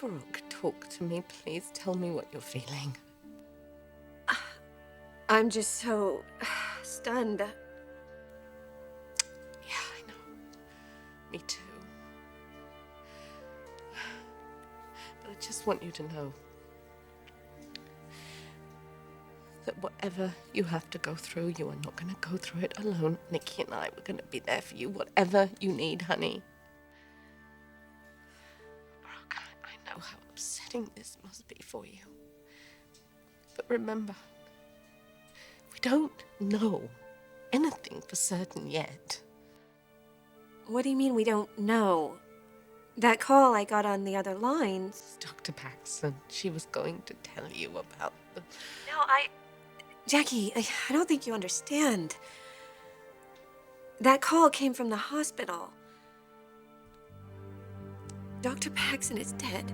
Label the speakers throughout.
Speaker 1: Brooke, talk to me, please. Tell me what you're feeling.
Speaker 2: I'm just so stunned.
Speaker 1: Yeah, I know. Me too. But I just want you to know that whatever you have to go through, you are not going to go through it alone. Nikki and I, we're going to be there for you, whatever you need, honey. Brooke, I know how upsetting this must be for you. But remember, we don't know anything for certain yet.
Speaker 2: What do you mean we don't know? That call I got on the other lines...
Speaker 1: Dr. Paxson, she was going to tell you about the...
Speaker 2: No, Jackie, I don't think you understand. That call came from the hospital. Dr. Paxson is dead.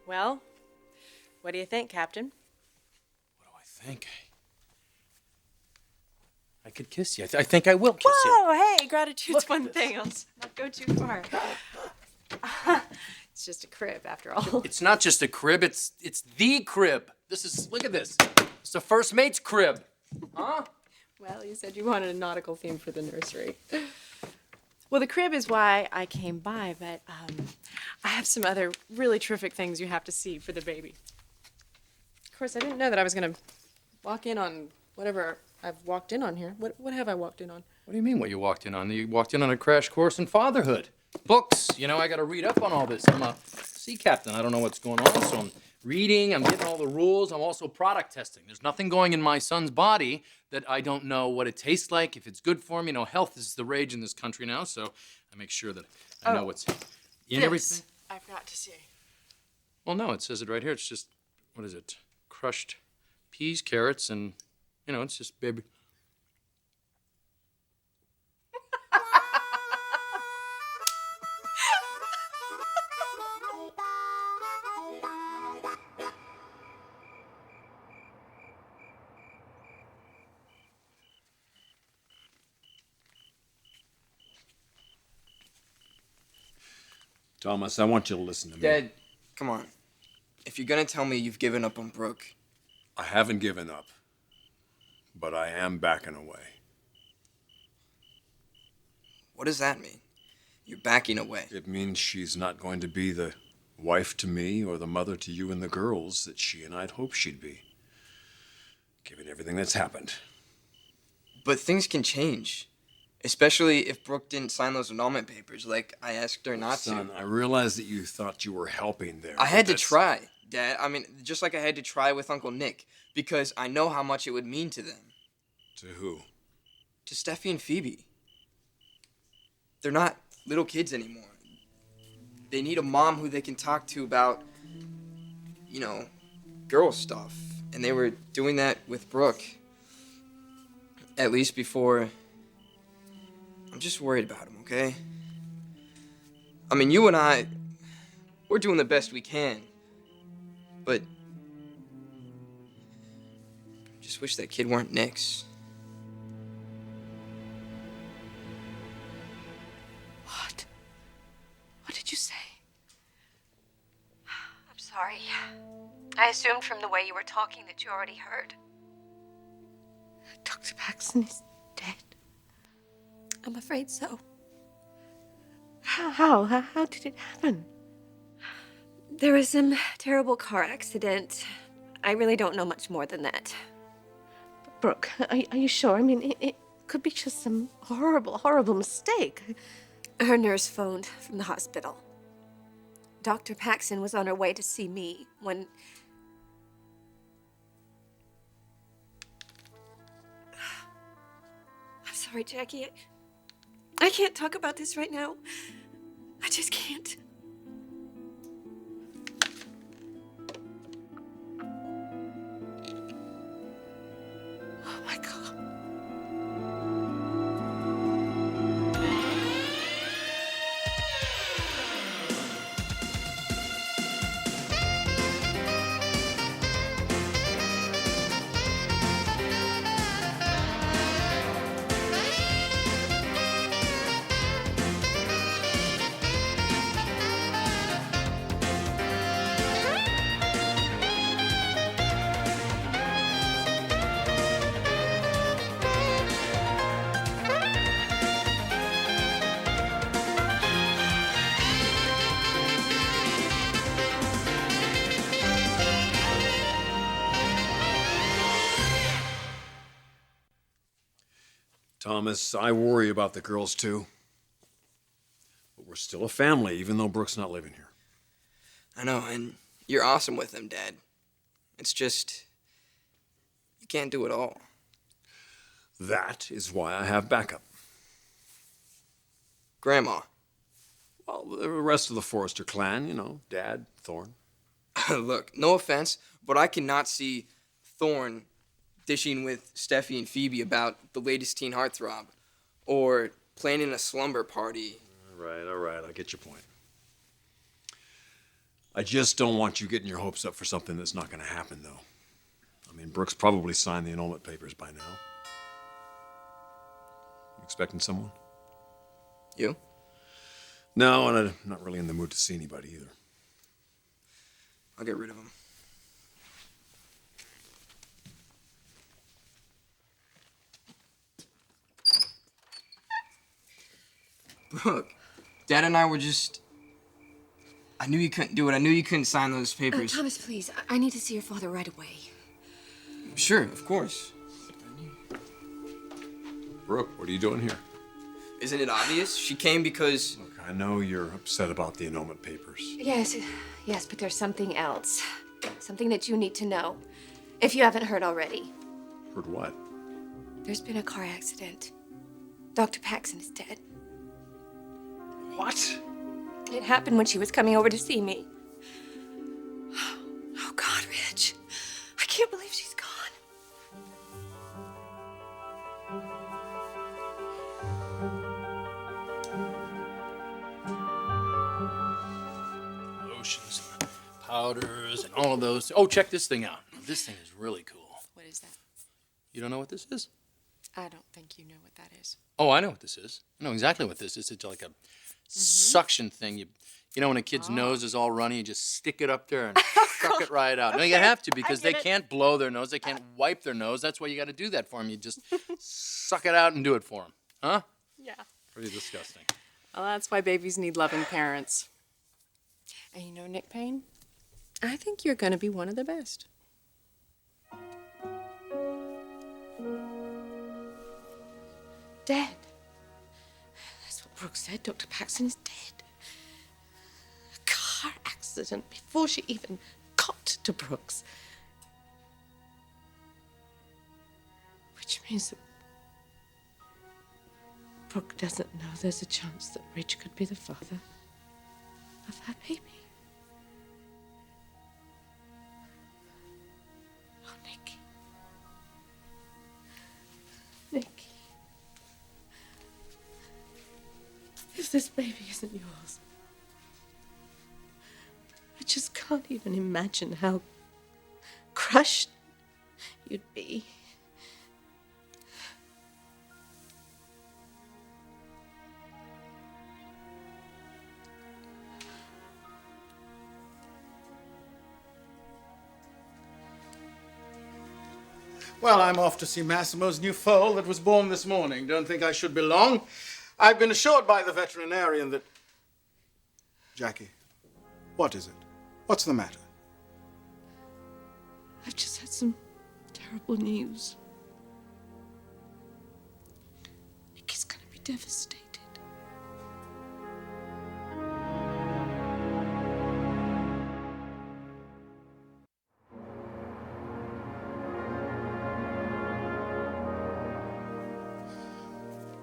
Speaker 3: Well, what do you think, Captain?
Speaker 4: What do I think? I could kiss you. I think I will kiss you.
Speaker 3: Whoa, hey, gratitude's one thing. Let's not go too far. It's just a crib, after all.
Speaker 4: It's not just a crib, it's the crib. Look at this. It's the first mate's crib. Huh?
Speaker 3: Well, you said you wanted a nautical theme for the nursery. Well, the crib is why I came by, but I have some other really terrific things you have to see for the baby. Of course, I didn't know that I was going to walk in on whatever I've walked in on here. What have I walked in on?
Speaker 4: What do you mean what you walked in on? You walked in on a crash course in fatherhood. Books. You know, I got to read up on all this. I'm a sea captain. I don't know what's going on, so I'm reading. I'm getting all the rules. I'm also product testing. There's nothing going in my son's body that I don't know what it tastes like, if it's good for him. You know, health is the rage in this country now, so I make sure that I know what's in everything.
Speaker 3: I forgot to say.
Speaker 4: Well, no, it says it right here. It's just, what is it? Crushed peas, carrots, and, you know, it's just baby.
Speaker 5: Thomas, I want you to listen to me.
Speaker 6: Dad, come on. If you're gonna tell me you've given up on Brooke...
Speaker 5: I haven't given up, but I am backing away.
Speaker 6: What does that mean? You're backing away.
Speaker 5: It means she's not going to be the wife to me or the mother to you and the girls that she and I'd hoped she'd be, given everything that's happened.
Speaker 6: But things can change. Especially if Brooke didn't sign those annulment papers like I asked her not
Speaker 5: Son,
Speaker 6: to.
Speaker 5: I realize that you thought you were helping there.
Speaker 6: I had to try, Dad. I mean, just like I had to try with Uncle Nick, because I know how much it would mean to them.
Speaker 5: To who?
Speaker 6: To Steffi and Phoebe. They're not little kids anymore. They need a mom who they can talk to about, you know, girl stuff. And they were doing that with Brooke. At least before... I'm just worried about him, okay? I mean, you and I, we're doing the best we can. But I just wish that kid weren't Nick's.
Speaker 1: What? What did you say?
Speaker 2: I'm sorry. I assumed from the way you were talking that you already heard.
Speaker 1: Dr. Paxson is dead.
Speaker 2: I'm afraid so.
Speaker 1: How did it happen?
Speaker 2: There was some terrible car accident. I really don't know much more than that.
Speaker 1: Brooke, are you sure? I mean, it could be just some horrible mistake.
Speaker 2: Her nurse phoned from the hospital. Dr. Paxson was on her way to see me when... I'm sorry, Jackie. I can't talk about this right now. I just can't.
Speaker 1: Oh my God.
Speaker 5: Thomas, I worry about the girls too. But we're still a family, even though Brooke's not living here.
Speaker 6: I know, and you're awesome with them, Dad. It's just, you can't do it all.
Speaker 5: That is why I have backup.
Speaker 6: Grandma.
Speaker 5: Well, the rest of the Forrester clan, you know, Dad, Thorne.
Speaker 6: Look, no offense, but I cannot see Thorne dishing with Steffi and Phoebe about the latest teen heartthrob, or planning a slumber party.
Speaker 5: All right, I get your point. I just don't want you getting your hopes up for something that's not going to happen, though. I mean, Brooke's probably signed the annulment papers by now. You expecting someone?
Speaker 6: You?
Speaker 5: No, and I'm not really in the mood to see anybody either.
Speaker 6: I'll get rid of him. Brooke, Dad and I were just... I knew you couldn't do it. I knew you couldn't sign those papers.
Speaker 2: Thomas, please. I need to see your father right away.
Speaker 6: Sure, of course.
Speaker 5: Brooke, what are you doing here?
Speaker 6: Isn't it obvious? She came because...
Speaker 5: Look, I know you're upset about the annulment papers.
Speaker 2: Yes, but there's something else. Something that you need to know, if you haven't heard already.
Speaker 5: Heard what?
Speaker 2: There's been a car accident. Dr. Paxson is dead.
Speaker 5: What?
Speaker 2: It happened when she was coming over to see me. Oh, God, Rich. I can't believe she's gone.
Speaker 4: Lotions, powders, and all of those. Oh, check this thing out. This thing is really cool.
Speaker 3: What is that?
Speaker 4: You don't know what this is?
Speaker 3: I don't think you know what that is.
Speaker 4: Oh, I know what this is. I know exactly what this is. It's like a suction thing. You know when a kid's nose is all runny, you just stick it up there and suck it right out. No, you have to because they can't blow their nose. They can't wipe their nose. That's why you got to do that for them. You just suck it out and do it for them. Huh?
Speaker 3: Yeah.
Speaker 4: Pretty disgusting.
Speaker 3: Well, that's why babies need loving parents. And you know, Nick Payne, I think you're going to be one of the best.
Speaker 1: Dead. That's what Brooke said. Dr. Paxson is dead. A car accident before she even got to Brooke's. Which means that Brooke doesn't know there's a chance that Rich could be the father of her baby. Oh, Nicky. Nicky. If this baby isn't yours, I just can't even imagine how crushed you'd be.
Speaker 7: Well, I'm off to see Massimo's new foal that was born this morning. Don't think I should be long. I've been assured by the veterinarian that... Jackie, what is it? What's the matter?
Speaker 1: I've just had some terrible news. Nicky's gonna be devastated.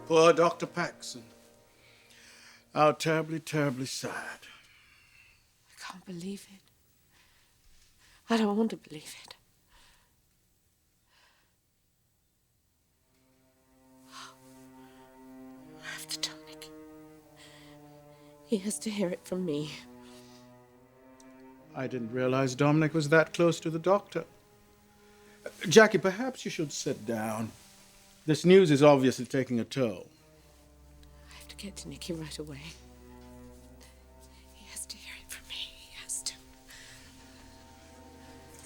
Speaker 7: Poor Dr. Paxson. How terribly, terribly sad.
Speaker 1: I can't believe it. I don't want to believe it. I have to tell Nicky. He has to hear it from me.
Speaker 7: I didn't realize Dominic was that close to the doctor. Jackie, perhaps you should sit down. This news is obviously taking a toll.
Speaker 1: I have to get to Nicky right away. He has to hear it from me. He has to.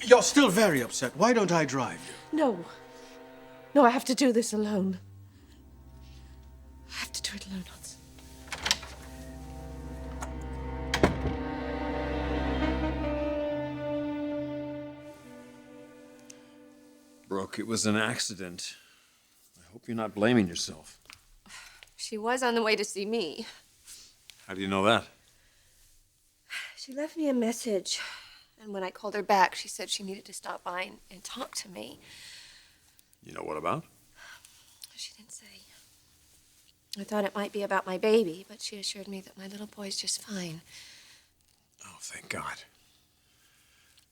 Speaker 7: You're still very upset. Why don't I drive you?
Speaker 1: No. No, I have to do this alone. I have to do it alone, Hans.
Speaker 5: Brooke, it was an accident. I hope you're not blaming yourself.
Speaker 2: She was on the way to see me.
Speaker 5: How do you know that?
Speaker 2: She left me a message, and when I called her back, she said she needed to stop by and talk to me.
Speaker 5: You know what about?
Speaker 2: She didn't say. I thought it might be about my baby, but she assured me that my little boy's just fine.
Speaker 5: Oh, thank God.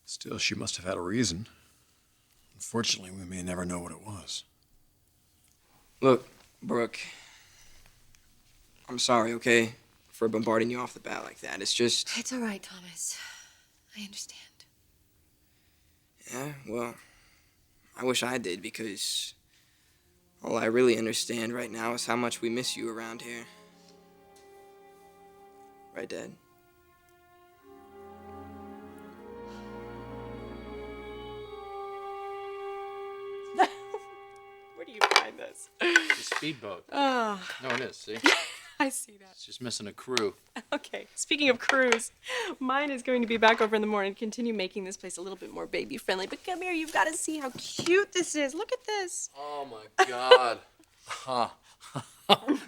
Speaker 5: Still, she must have had a reason. Unfortunately, we may never know what it was.
Speaker 6: Look, Brooke, I'm sorry, okay, for bombarding you off the bat like that. It's just...
Speaker 2: It's all right, Thomas. I understand.
Speaker 6: Yeah, well, I wish I did, because all I really understand right now is how much we miss you around here. Right, Dad?
Speaker 3: Where do you find this?
Speaker 4: The speedboat.
Speaker 3: Oh,
Speaker 4: No, it is, see?
Speaker 3: I see that.
Speaker 4: It's just missing a crew.
Speaker 3: Okay, speaking of crews, mine is going to be back over in the morning to continue making this place a little bit more baby friendly. But come here, you've got to see how cute this is. Look at this.
Speaker 4: Oh my God.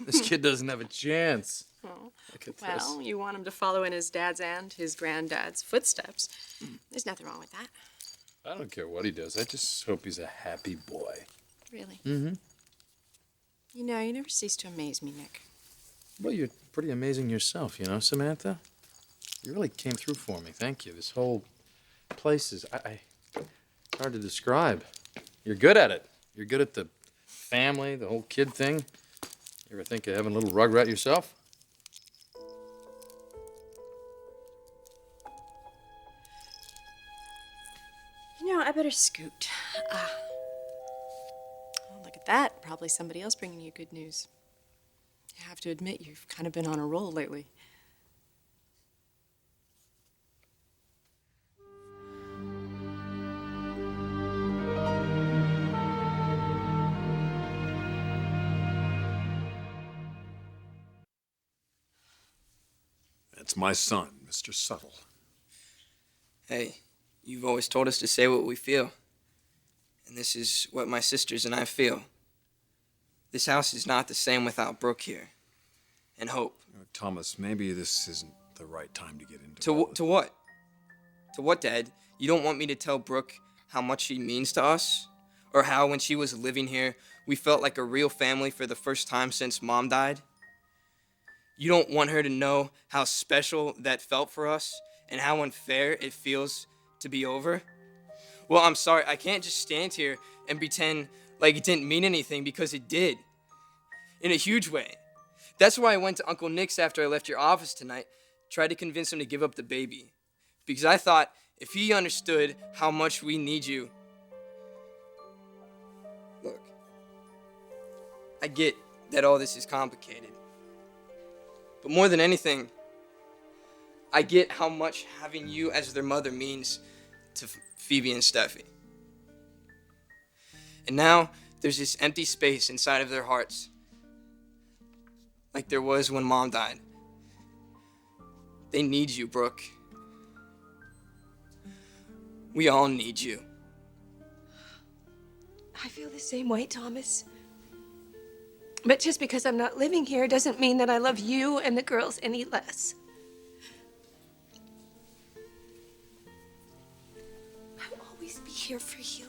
Speaker 4: This kid doesn't have a chance.
Speaker 3: Oh.
Speaker 4: Look at
Speaker 3: Well,
Speaker 4: this.
Speaker 3: you want him to follow in his dad's and his granddad's footsteps. There's nothing wrong with that.
Speaker 4: I don't care what he does. I just hope he's a happy boy.
Speaker 3: Really.
Speaker 4: Mm-hmm.
Speaker 3: You know, you never cease to amaze me, Nick.
Speaker 4: Well, you're pretty amazing yourself, you know, Samantha? You really came through for me. Thank you. This whole place is... it's hard to describe. You're good at it. You're good at the family, the whole kid thing. You ever think of having a little rugrat yourself?
Speaker 3: You know, I better scoot. Oh, look at that. Probably somebody else bringing you good news. I have to admit, you've kind of been on a roll lately.
Speaker 5: That's my son, Mr. Subtle.
Speaker 6: Hey, you've always told us to say what we feel. And this is what my sisters and I feel. This house is not the same without Brooke here. And Hope.
Speaker 5: Thomas, maybe this isn't the right time to get into
Speaker 6: To what? To what, Dad? You don't want me to tell Brooke how much she means to us? Or how, when she was living here, we felt like a real family for the first time since Mom died? You don't want her to know how special that felt for us and how unfair it feels to be over? Well, I'm sorry, I can't just stand here and pretend like it didn't mean anything, because it did. In a huge way. That's why I went to Uncle Nick's after I left your office tonight, tried to convince him to give up the baby. Because I thought if he understood how much we need you. Look, I get that all this is complicated. But more than anything, I get how much having you as their mother means to Phoebe and Steffi. And now there's this empty space inside of their hearts, like there was when Mom died. They need you, Brooke. We all need you.
Speaker 2: I feel the same way, Thomas. But just because I'm not living here doesn't mean that I love you and the girls any less. I'll always be here for you.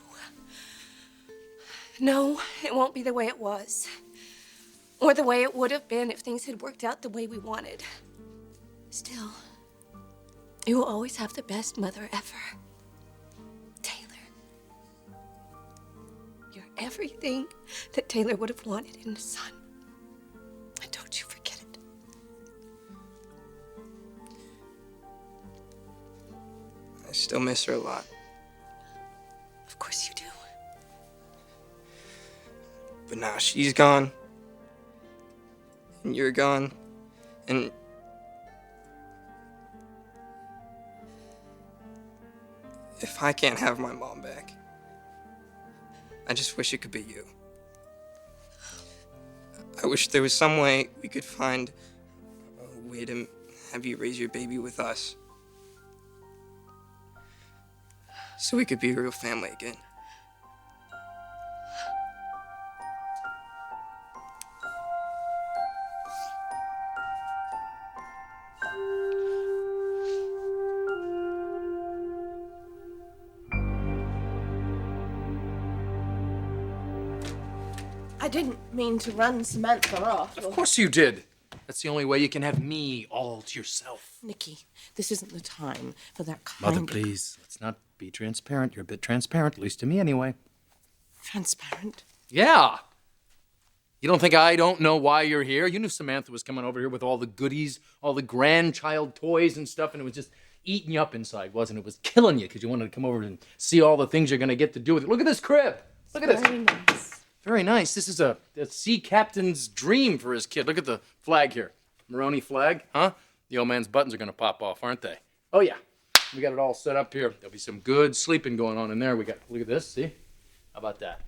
Speaker 2: No, it won't be the way it was. Or the way it would have been if things had worked out the way we wanted. Still, you will always have the best mother ever. Taylor. You're everything that Taylor would have wanted in a son. And don't you forget it.
Speaker 6: I still miss her a lot.
Speaker 2: Of course you do.
Speaker 6: But now she's gone. And you're gone. And if I can't have my mom back, I just wish it could be you. I wish there was some way we could find a way to have you raise your baby with us. So we could be a real family again.
Speaker 1: didn't mean to run Samantha off.
Speaker 4: Of course you did. That's the only way you can have me all to yourself.
Speaker 1: Nikki, this isn't the time for that kind
Speaker 4: Mother,
Speaker 1: of...
Speaker 4: please, let's not be transparent. You're a bit transparent, at least to me anyway.
Speaker 1: Transparent?
Speaker 4: Yeah. You don't think I don't know why you're here? You knew Samantha was coming over here with all the goodies, all the grandchild toys and stuff, and it was just eating you up inside, wasn't it? It was killing you because you wanted to come over and see all the things you're going to get to do with it. Look at this crib. Look at this.
Speaker 1: Very nice.
Speaker 4: Very nice. This is a sea captain's dream for his kid. Look at the flag here. Maroney flag, huh? The old man's buttons are going to pop off, aren't they? Oh, yeah. We got it all set up here. There'll be some good sleeping going on in there. We got, look at this, see? How about that?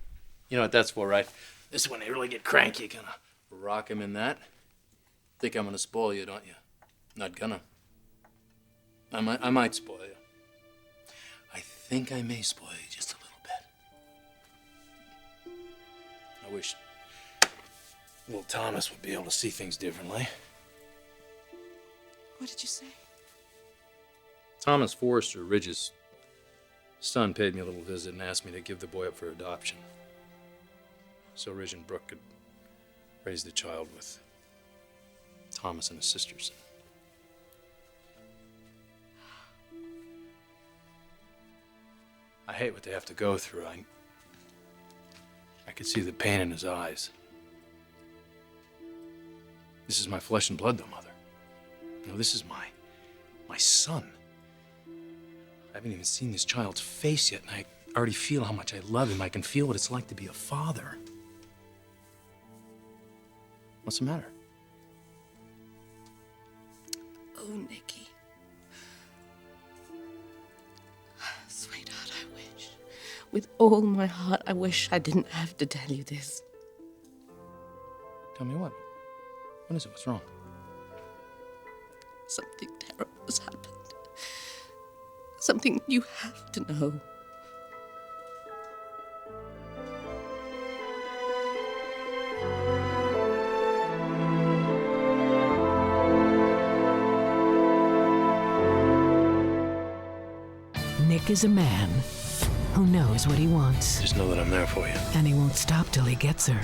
Speaker 4: You know what that's for, right? This is when they really get cranky. Gonna rock him in that. Think I'm gonna spoil you, don't you? Not gonna. I might spoil you. I think I may spoil you just a little bit. I wish little Thomas would be able to see things differently.
Speaker 1: What did you say?
Speaker 4: Thomas Forrester, Ridge's son, paid me a little visit and asked me to give the boy up for adoption. So Ridge and Brooke could raise the child with Thomas and his sisters. I hate what they have to go through. I could see the pain in his eyes. This is my flesh and blood, though, Mother. No, this is my son. I haven't even seen this child's face yet, and I already feel how much I love him. I can feel what it's like to be a father. What's the matter?
Speaker 1: Oh, Nikki. Sweetheart, I wish. With all my heart, I wish I didn't have to tell you this.
Speaker 4: Tell me what? What is it? What's wrong?
Speaker 1: Something terrible has happened. Something you have to know.
Speaker 8: Nick is a man who knows what he wants.
Speaker 4: Just know that I'm there for you.
Speaker 8: And he won't stop till he gets her.